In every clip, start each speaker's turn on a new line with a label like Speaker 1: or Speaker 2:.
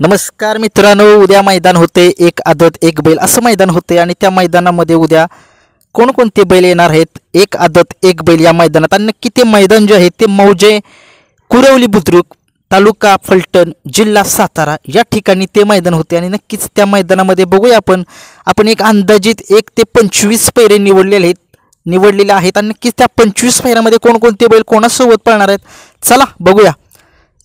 Speaker 1: नमस्कार मित्रांनो, उद्या मैदान होते एक आदत एक बैल असं मैदान होते आणि त्या मैदानामध्ये उद्या कोणकोणते बैल येणार आहेत, एक आदत एक बैल या मैदानात. आणि नक्की ते मैदान जे आहे ते मौजे कुरवली बुद्रुक तालुका फलटण जिल्हा सातारा या ठिकाणी ते मैदान होते. आणि नक्कीच त्या मैदानामध्ये बघूया आपण एक अंदाजित 1 ते 25 पैरे निवडलेले आहेत आणि नक्कीच त्या 25 पैऱ्यामध्ये कोणकोणते बैल कोणासोबत पळणार आहेत चला बघूया.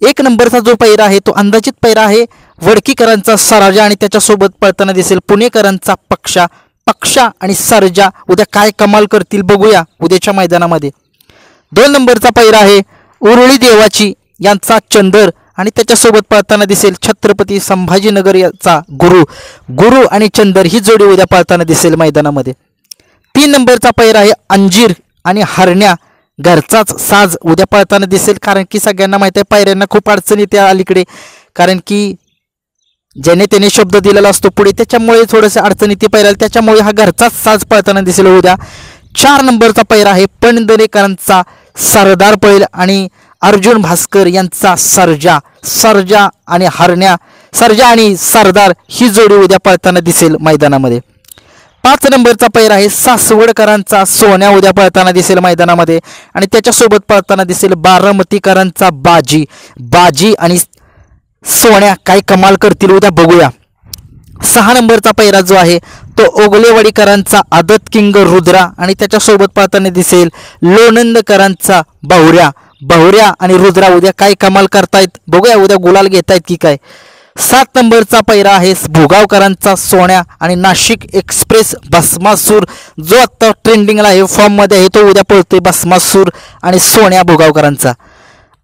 Speaker 1: 1 नंबरचा जो पैरा आहे तो अंदाजित पैरा आहे वडकीकरांचा सरजा आणि त्याच्यासोबत पळताना दिसेल पुणेकरांचा पक्षा आणि सरजा. उद्या काय कमाल करतील बघूया उद्याच्या मैदानामध्ये. 2 नंबरचा पैरा आहे उरुळी देवाची यांचा चंदर आणि त्याच्यासोबत पळताना दिसेल छत्रपती संभाजीनगर याचा गुरु आणि चंदर ही जोडी उद्या पळताना दिसेल मैदानामध्ये. 3 नंबरचा पैरा आहे अंजीर आणि हरण्या घरचाच साज उद्या पळताना दिसेल. कारण की सगळ्यांना माहिती आहे पायऱ्यांना खूप अडचण येते अलीकडे, कारण की ज्याने त्याने शब्द दिलेला असतो पुढे, त्याच्यामुळे थोडंसं अडचण येते पायऱ्याला, त्याच्यामुळे हा घरचाच साज पळताना दिसेल उद्या. 4 नंबरचा पैरा आहे पणदरेकरांचा सरदार पळेल आणि अर्जुन भास्कर यांचा सरजा आणि हरण्या सरजा आणि सरदार ही जोडी उद्या पळताना दिसेल मैदानामध्ये. 5 नंबरचा पैरा आहे सासवडकरांचा सोन्या उद्या पळताना दिसेल मैदानामध्ये आणि त्याच्यासोबत पळताना दिसेल बारामतीकरांचा बाजी आणि सोन्या काय कमाल करतील उद्या बघूया. 6 नंबरचा पैरा जो आहे तो ओगलेवाडीकरांचा आदत किंग रुद्रा आणि त्याच्यासोबत पळताना दिसेल लोणंदकरांचा बहुऱ्या आणि रुद्रा उद्या काय कमाल करतायत बघूया, उद्या गुलाल घेतायत की काय. 7 नंबरचा पैरा आहे भुगावकरांचा सोन्या आणि नाशिक एक्सप्रेस भस्मासूर जो आता ट्रेंडिंगला आहे फॉर्ममध्ये आहे तो उद्या पळतोय भस्मासूर आणि सोन्या भुगावकरांचा.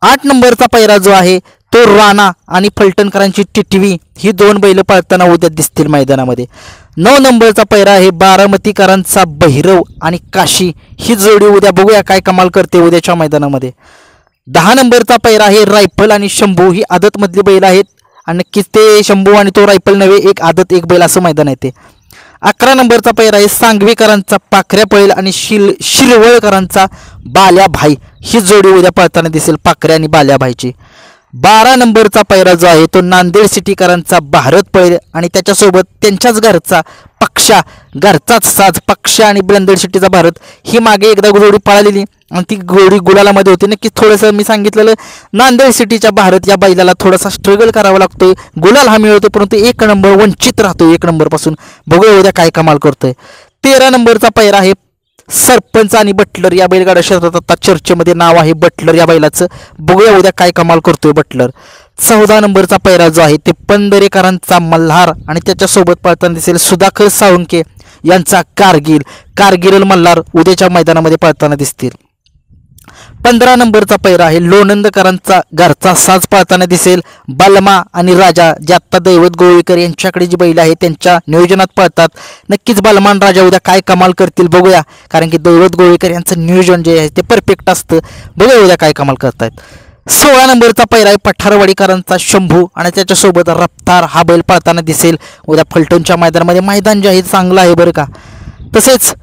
Speaker 1: 8 नंबरचा पैरा जो आहे तो राणा आणि फलटणकरांची टिटवी ही 2 बैल पळताना उद्या दिसतील मैदानामध्ये. 9 नंबरचा पैरा आहे बारामतीकरांचा भैरव आणि काशी ही जोडी उद्या बघूया काय कमाल करते उद्याच्या मैदानामध्ये. 10 नंबरचा पैरा आहे रायफल आणि शंभू ही आदतमधली बैल आहेत आणि नक्कीच ते शंभू आणि तो रायफल नव्हे, एक आदत एक बैल असं मैदान आहे ते. 11 नंबरचा पैरा आहे सांगवीकरांचा पाखऱ्या पळेल आणि शिरवळकरांचा बाल्याभाई ही जोडी उद्या पळताना दिसेल पाखऱ्या आणि बाल्याभाईची. 12 नंबरचा पैरा जो आहे तो नांदेड सिटीकरांचा भारत पळेल आणि त्याच्यासोबत त्यांच्याच घरचाच साज पक्षा आणि नांदेड सिटीचा भारत ही मागे एकदा जोडी पळालेली आणि ती जोडी गुलालामध्ये होती. नक्की थोडंसं मी सांगितलेलं नांदेड सिटीच्या भारत या बैलाला थोडासा स्ट्रगल करावा लागतोय, गुलाल हा मिळवतो परंतु 1 नंबर वंचित राहतो 1 नंबरपासून. बघूया उद्या काय कमाल करतोय. 13 नंबरचा पैरा आहे सरपंच आणि बटलर या बैलगाडा क्षेत्रात आता चर्चेमध्ये नाव आहे बटलर या बैलाचं, बघूया उद्या काय कमाल करतोय बटलर. 14 नंबरचा पैरा जो आहे ते पंधरेकरांचा मल्हार आणि त्याच्यासोबत पळताना दिसेल सुधाकर साळुंके यांचा कारगिल मल्हार उद्याच्या मैदानामध्ये पळताना दिसतील. 15 नंबरचा पैरा आहे लोणंदकरांचा घरचा साज पळताना दिसेल बलमा आणि राजा जे आत्ता दैवत गोळीकर यांच्याकडे जी बैल आहे त्यांच्या नियोजनात पळतात. नक्कीच बलमा आणि राजा उद्या काय कमाल करतील बघूया, कारण की दैवत गोळीकर यांचं नियोजन जे आहे ते परफेक्ट असतं. बघूया उद्या काय कमाल करतायत. 16 नंबरचा पैरा आहे पठारवाडीकरांचा शंभू आणि त्याच्यासोबत रफ्तार हा बैल पळताना दिसेल उद्या फलटणच्या मैदानामध्ये. मैदान जे आहे चांगलं आहे बरं का. तसेच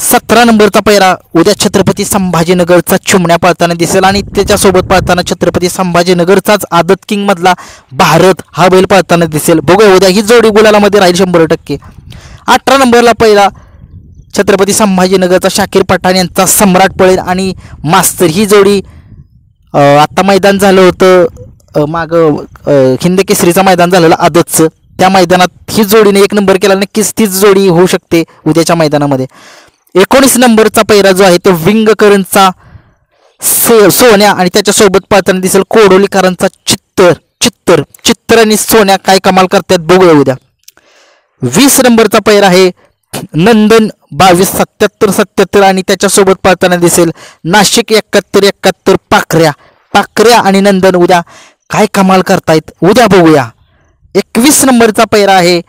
Speaker 1: 17 नंबरचा पैरा उद्या छत्रपती संभाजीनगरचा चिमण्या पळताना दिसेल आणि त्याच्यासोबत पळताना छत्रपती संभाजीनगरचाच आदत किंग मधला भारत हा बैल पळताना दिसेल. बघूया उद्या ही जोडी गुलालामध्ये राहील 100%. 18 नंबरला पैरा छत्रपती संभाजीनगरचा शाकीर पठाण यांचा सम्राट पळेल आणि मास्तर ही जोडी आत्ता मैदान झालं होतं हिंद केसरीचं मैदान झालेलं आदतचं, त्या मैदानात ही जोडीने 1 नंबर केला, नक्कीच तीच जोडी होऊ शकते उद्याच्या मैदानामध्ये. 19 नंबरचा पैरा जो आहे तो विंगकरांचा सोन्या आणि त्याच्यासोबत पळताना दिसेल कोडोलीकरांचा चित्तर आणि सोन्या काय कमाल करतात बघूया उद्या. 20 नंबरचा पैरा आहे नंदन 22-77 आणि त्याच्यासोबत पळताना दिसेल नाशिक 71 पाखऱ्या आणि नंदन उद्या काय कमाल करतायत उद्या बघूया. 21 नंबरचा पैरा आहे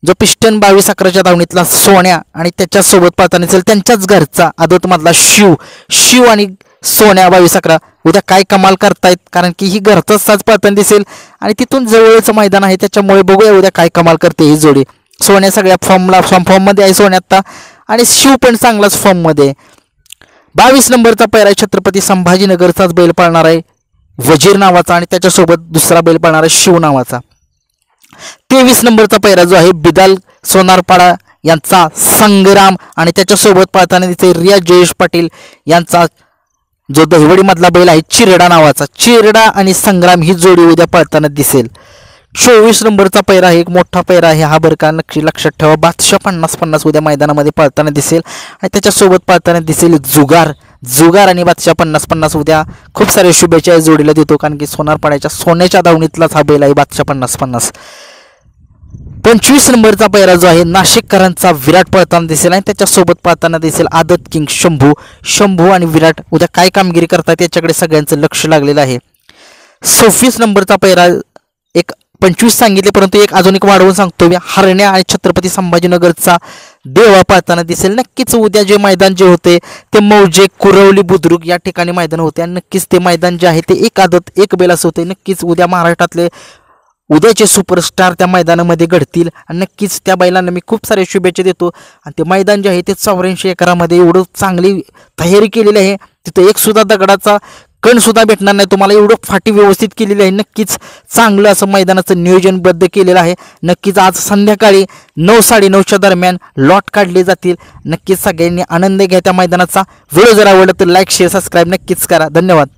Speaker 1: जो पिस्टन 22-11च्या धावणीतला सोन्या आणि त्याच्यासोबत पळताना दिसेल त्यांच्याच घरचा आदतमधला शिव आणि सोन्या 22-11 उद्या काय कमाल करतायत, कारण की ही घरचाच साज पळताना दिसेल आणि तिथून जवळचं मैदान आहे त्याच्यामुळे बघूया उद्या काय कमाल करते ही जोडी. सोन्या सगळ्या फॉर्ममध्ये आहे सोन्या आता आणि शिव पण चांगलाच फॉर्ममध्ये. 22 नंबरचा पैरा छत्रपती संभाजीनगरचाच बैल पळणार आहे वजीर नावाचा आणि त्याच्यासोबत दुसरा बैल पळणार आहे शिव नावाचा. 23 नंबरचा पैरा जो आहे बिदाल सोनारपाडा यांचा संग्राम आणि त्याच्यासोबत पळताना दिसते रिया जयेश पाटील यांचा जो दहिवडी मधला बैल आहे चिरडा नावाचा. चिरडा आणि संग्राम ही जोडी उद्या पळताना दिसेल. 24 नंबरचा पैरा आहे, एक मोठा पैरा आहे हा, बरं का, नक्की लक्षात ठेवा. बादशाह 50-50 उद्या मैदानामध्ये पळताना दिसेल आणि त्याच्यासोबत पळताना दिसेल जुगार आणि बादशाह 50-50 उद्या. खूप साऱ्या शुभेच्छा या जोडीला देतो, कारण की सोनारपाड्याच्या सोन्याच्या दावणीतलाच हा बैल आहे बादशाह 50-50. 25 नंबरचा पैरा जो आहे नाशिककरांचा विराट पळताना दिसेल आणि त्याच्यासोबत पळताना दिसेल आदत किंग शंभू आणि विराट उद्या काय कामगिरी करतात याच्याकडे सगळ्यांचं लक्ष लागलेलं आहे. 26 नंबरचा पैरा, एक 25 सांगितले परंतु एक अजून एक वाढवून सांगतो, हरण्या आणि छत्रपती संभाजीनगरचा देवा पळताना दिसेल. नक्कीच उद्या जे मैदान जे होते ते मौजे कुरवली बुद्रुक या ठिकाणी मैदान होते आणि नक्कीच ते मैदान जे आहे ते एक आदत एक बैल असं होते. नक्कीच उद्या महाराष्ट्रातले उद्याचे सुपरस्टार त्या मैदानामध्ये घडतील आणि नक्कीच त्या बैलांना मी खूप सारे शुभेच्छा देतो. आणि ते मैदान जे आहे ते 84 एकरामध्ये एवढं चांगली तयारी केलेली आहे, तिथं एक सुद्धा दगडाचा कण सुद्धा भेटणार नाही तुम्हाला, एवढं फाटी व्यवस्थित केलेली आहे. नक्कीच चांगलं असं मैदानाचं नियोजनबद्ध केलेलं आहे. नक्कीच आज संध्याकाळी 9-9:30च्या दरम्यान लॉट काढले जातील. नक्कीच सगळ्यांनी आनंद घ्या त्या मैदानाचा. व्हिडिओ जर आवडला तर लाईक शेअर सबस्क्राईब नक्कीच करा. धन्यवाद.